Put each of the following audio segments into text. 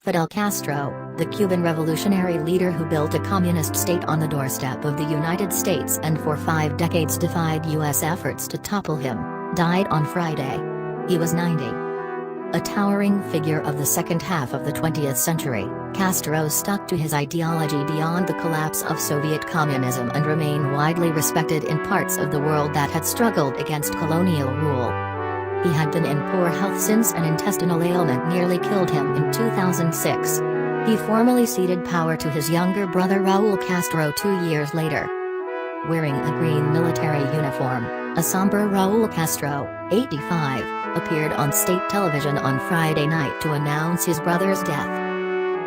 Fidel Castro, the Cuban revolutionary leader who built a communist state on the doorstep of the United States and for 5 decades defied U.S. efforts to topple him, died on Friday. He was 90. A towering figure of the second half of the 20th century, Castro stuck to his ideology beyond the collapse of Soviet communism and remained widely respected in parts of the world that had struggled against colonial rule. He had been in poor health since an intestinal ailment nearly killed him in 2006. He formally ceded power to his younger brother Raul Castro 2 years later. Wearing a green military uniform, a somber Raul Castro, 85, appeared on state television on Friday night to announce his brother's death.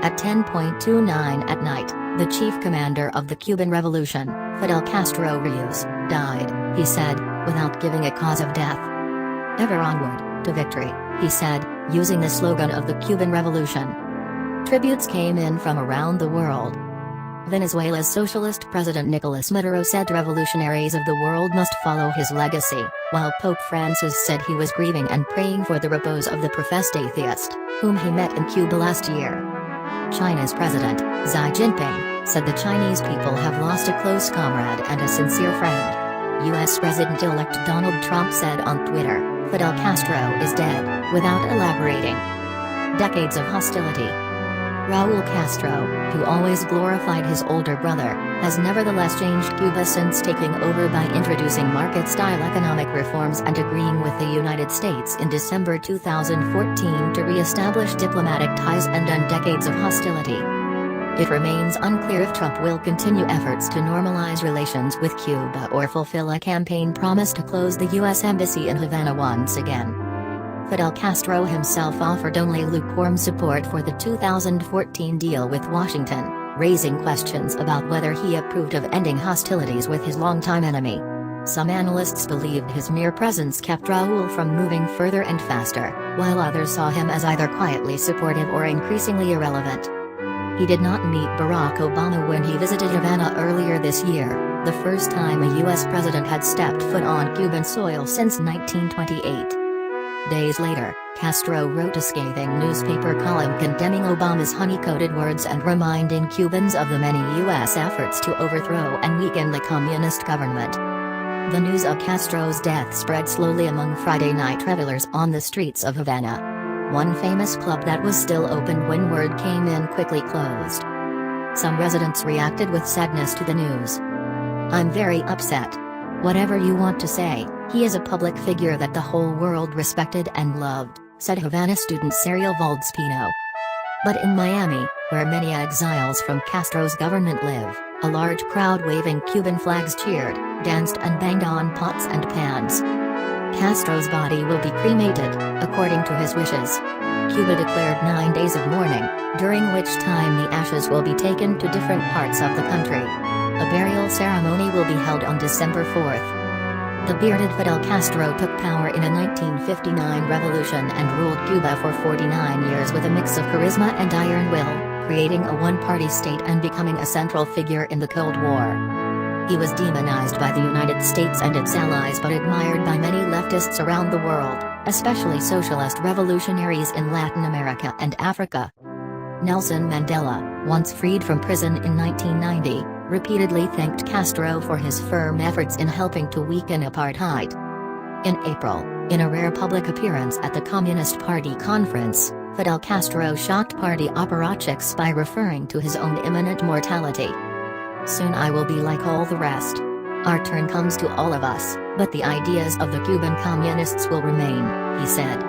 At 10:29 at night, the chief commander of the Cuban Revolution, Fidel Castro Ruz, died, he said, without giving a cause of death. "Ever onward, to victory," he said, using the slogan of the Cuban Revolution. Tributes came in from around the world. Venezuela's socialist president Nicolas Maduro said revolutionaries of the world must follow his legacy, while Pope Francis said he was grieving and praying for the repose of the professed atheist, whom he met in Cuba last year. China's President, Xi Jinping, said the Chinese people have lost a close comrade and a sincere friend. U.S. President-elect Donald Trump said on Twitter, "Fidel Castro is dead," without elaborating. Decades of hostility. Raul Castro, who always glorified his older brother, has nevertheless changed Cuba since taking over by introducing market-style economic reforms and agreeing with the United States in December 2014 to re-establish diplomatic ties and end decades of hostility. It remains unclear if Trump will continue efforts to normalize relations with Cuba or fulfill a campaign promise to close the U.S. Embassy in Havana once again. Fidel Castro himself offered only lukewarm support for the 2014 deal with Washington, raising questions about whether he approved of ending hostilities with his longtime enemy. Some analysts believed his mere presence kept Raul from moving further and faster, while others saw him as either quietly supportive or increasingly irrelevant. He did not meet Barack Obama when he visited Havana earlier this year, the first time a U.S. president had stepped foot on Cuban soil since 1928. Days later, Castro wrote a scathing newspaper column condemning Obama's honey-coated words and reminding Cubans of the many U.S. efforts to overthrow and weaken the communist government. The news of Castro's death spread slowly among Friday night revelers on the streets of Havana. One famous club that was still open when word came in quickly closed. Some residents reacted with sadness to the news. "I'm very upset. Whatever you want to say, he is a public figure that the whole world respected and loved," said Havana student Serial Valdespino. But in Miami, where many exiles from Castro's government live, a large crowd waving Cuban flags cheered, danced and banged on pots and pans. Castro's body will be cremated, according to his wishes. Cuba declared 9 days of mourning, during which time the ashes will be taken to different parts of the country. A burial ceremony will be held on December 4th. The bearded Fidel Castro took power in a 1959 revolution and ruled Cuba for 49 years with a mix of charisma and iron will, creating a one-party state and becoming a central figure in the Cold War. He was demonized by the United States and its allies but admired by many leftists around the world, especially socialist revolutionaries in Latin America and Africa. Nelson Mandela, once freed from prison in 1990, repeatedly thanked Castro for his firm efforts in helping to weaken apartheid. In April, in a rare public appearance at the Communist Party conference, Fidel Castro shocked party apparatchiks by referring to his own imminent mortality. "Soon I will be like all the rest. Our turn comes to all of us, but the ideas of the Cuban communists will remain," he said.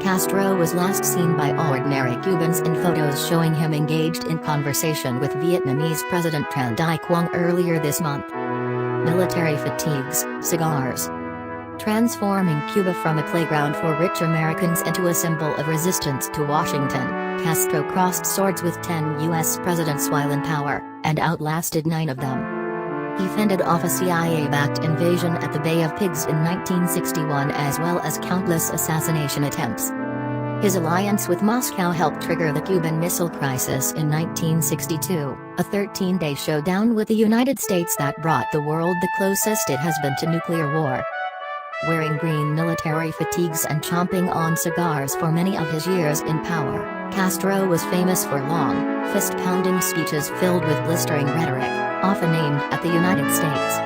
Castro was last seen by ordinary Cubans in photos showing him engaged in conversation with Vietnamese President Tran Dai Quang earlier this month. Military fatigues, cigars. Transforming Cuba from a playground for rich Americans into a symbol of resistance to Washington, Castro crossed swords with 10 U.S. presidents while in power, and outlasted 9 of them. He fended off a CIA-backed invasion at the Bay of Pigs in 1961 as well as countless assassination attempts. His alliance with Moscow helped trigger the Cuban Missile Crisis in 1962, a 13-day showdown with the United States that brought the world the closest it has been to nuclear war. Wearing green military fatigues and chomping on cigars for many of his years in power, Castro was famous for long, fist-pounding speeches filled with blistering rhetoric, often aimed at the United States.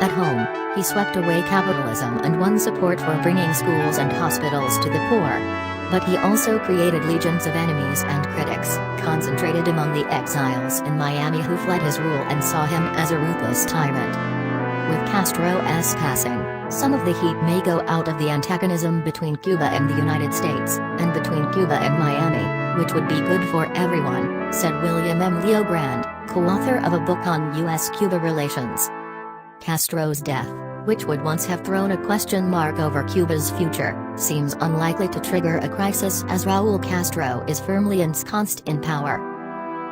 At home, he swept away capitalism and won support for bringing schools and hospitals to the poor. But he also created legions of enemies and critics, concentrated among the exiles in Miami who fled his rule and saw him as a ruthless tyrant. With Castro's passing, some of the heat may go out of the antagonism between Cuba and the United States, and between Cuba and Miami, which would be good for everyone, said William M. Leogrand, co-author of a book on U.S.-Cuba relations. Castro's death, which would once have thrown a question mark over Cuba's future, seems unlikely to trigger a crisis as Raul Castro is firmly ensconced in power.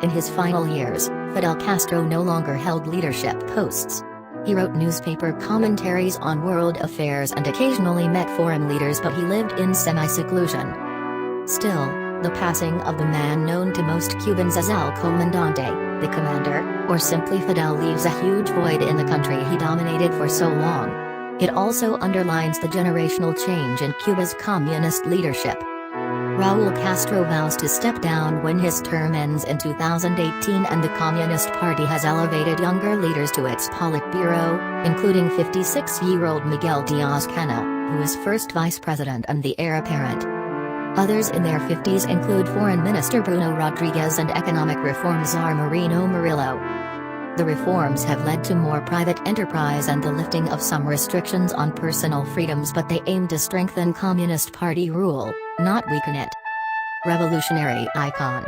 In his final years, Fidel Castro no longer held leadership posts. He wrote newspaper commentaries on world affairs and occasionally met foreign leaders, but he lived in semi-seclusion. Still, the passing of the man known to most Cubans as El Comandante, the commander, or simply Fidel, leaves a huge void in the country he dominated for so long. It also underlines the generational change in Cuba's communist leadership. Raul Castro vows to step down when his term ends in 2018, and the Communist Party has elevated younger leaders to its Politburo, including 56-year-old Miguel Diaz-Canel, who is first vice president and the heir apparent. Others in their 50s include Foreign Minister Bruno Rodriguez and Economic Reform Czar Marino Murillo. The reforms have led to more private enterprise and the lifting of some restrictions on personal freedoms, but they aim to strengthen Communist Party rule, not weaken it. Revolutionary icon.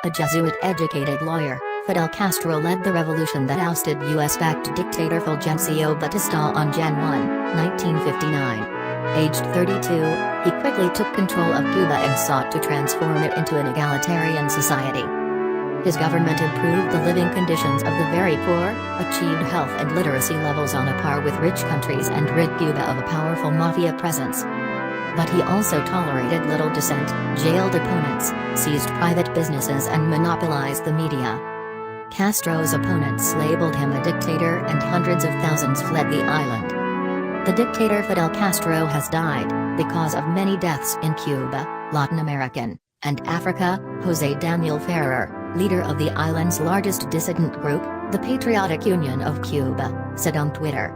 A Jesuit-educated lawyer, Fidel Castro led the revolution that ousted US-backed dictator Fulgencio Batista on Jan 1, 1959. Aged 32, he quickly took control of Cuba and sought to transform it into an egalitarian society. His government improved the living conditions of the very poor, achieved health and literacy levels on a par with rich countries, and rid Cuba of a powerful mafia presence. But he also tolerated little dissent, jailed opponents, seized private businesses and monopolized the media. Castro's opponents labeled him a dictator, and hundreds of thousands fled the island. The dictator Fidel Castro has died, because of many deaths in Cuba, Latin American, and Africa. José Daniel Ferrer, leader of the island's largest dissident group, the Patriotic Union of Cuba, said on Twitter.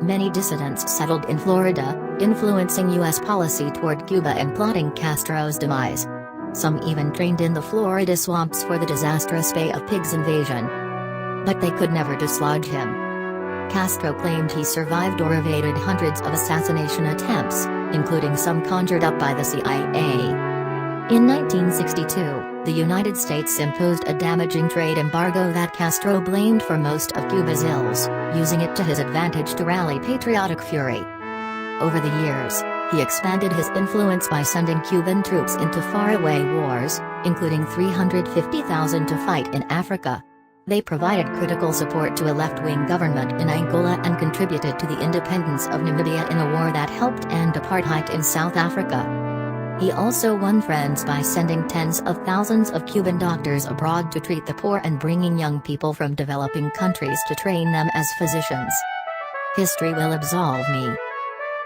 Many dissidents settled in Florida, influencing U.S. policy toward Cuba and plotting Castro's demise. Some even trained in the Florida swamps for the disastrous Bay of Pigs invasion. But they could never dislodge him. Castro claimed he survived or evaded hundreds of assassination attempts, including some conjured up by the CIA. In 1962, the United States imposed a damaging trade embargo that Castro blamed for most of Cuba's ills, using it to his advantage to rally patriotic fury. Over the years, he expanded his influence by sending Cuban troops into faraway wars, including 350,000 to fight in Africa. They provided critical support to a left-wing government in Angola and contributed to the independence of Namibia in a war that helped end apartheid in South Africa. He also won friends by sending tens of thousands of Cuban doctors abroad to treat the poor and bringing young people from developing countries to train them as physicians. History will absolve me.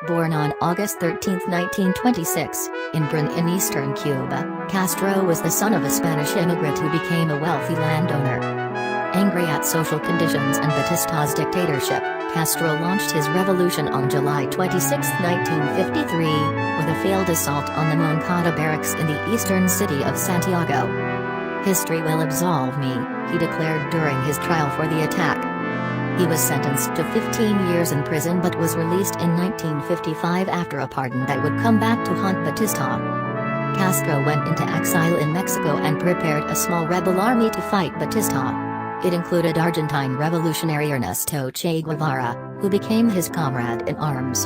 Born on August 13, 1926, in Brun in eastern Cuba, Castro was the son of a Spanish immigrant who became a wealthy landowner. Angry at social conditions and Batista's dictatorship, Castro launched his revolution on July 26, 1953, with a failed assault on the Moncada barracks in the eastern city of Santiago. History will absolve me, he declared during his trial for the attack. He was sentenced to 15 years in prison but was released in 1955 after a pardon that would come back to haunt Batista. Castro went into exile in Mexico and prepared a small rebel army to fight Batista. It included Argentine revolutionary Ernesto Che Guevara, who became his comrade in arms.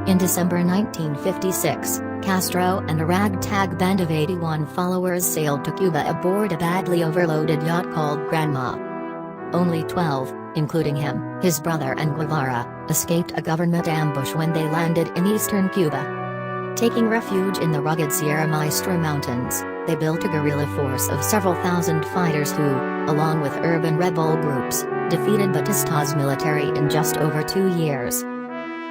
In December 1956, Castro and a ragtag band of 81 followers sailed to Cuba aboard a badly overloaded yacht called Granma. Only 12, including him, his brother and Guevara, escaped a government ambush when they landed in eastern Cuba. Taking refuge in the rugged Sierra Maestra Mountains, they built a guerrilla force of several thousand fighters who, along with urban rebel groups, defeated Batista's military in just over 2 years.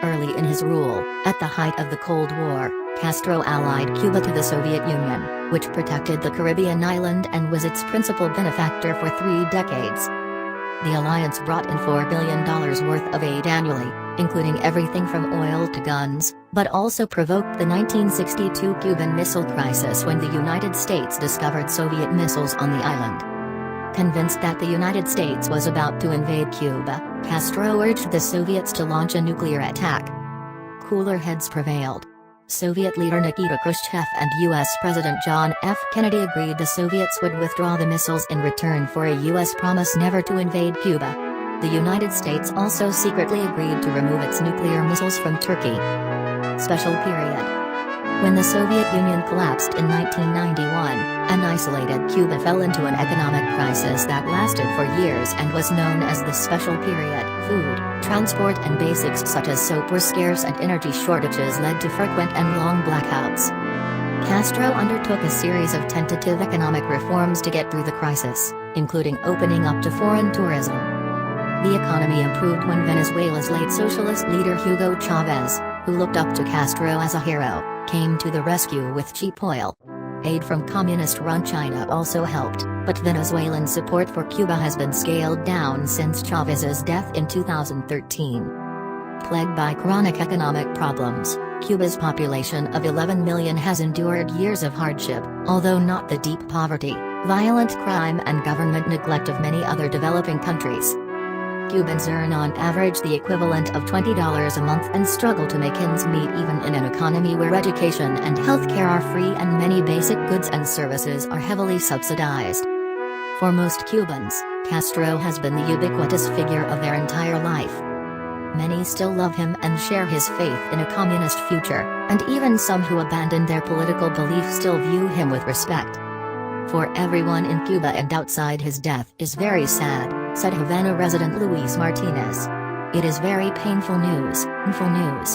Early in his rule, at the height of the Cold War, Castro allied Cuba to the Soviet Union, which protected the Caribbean island and was its principal benefactor for 3 decades. The alliance brought in $4 billion worth of aid annually, including everything from oil to guns, but also provoked the 1962 Cuban Missile Crisis when the United States discovered Soviet missiles on the island. Convinced that the United States was about to invade Cuba, Castro urged the Soviets to launch a nuclear attack. Cooler heads prevailed. Soviet leader Nikita Khrushchev and U.S. President John F. Kennedy agreed the Soviets would withdraw the missiles in return for a U.S. promise never to invade Cuba. The United States also secretly agreed to remove its nuclear missiles from Turkey. Special period. When the Soviet Union collapsed in 1991, an isolated Cuba fell into an economic crisis that lasted for years and was known as the Special Period. Food, transport and basics such as soap were scarce and energy shortages led to frequent and long blackouts. Castro undertook a series of tentative economic reforms to get through the crisis, including opening up to foreign tourism. The economy improved when Venezuela's late socialist leader Hugo Chavez, who looked up to Castro as a hero, came to the rescue with cheap oil. Aid from communist-run China also helped, but Venezuelan support for Cuba has been scaled down since Chavez's death in 2013. Plagued by chronic economic problems, Cuba's population of 11 million has endured years of hardship, although not the deep poverty, violent crime and government neglect of many other developing countries. Cubans earn on average the equivalent of $20 a month and struggle to make ends meet even in an economy where education and healthcare are free and many basic goods and services are heavily subsidized. For most Cubans, Castro has been the ubiquitous figure of their entire life. Many still love him and share his faith in a communist future, and even some who abandoned their political beliefs still view him with respect. For everyone in Cuba and outside, his death is very sad, said Havana resident Luis Martinez. It is very painful news.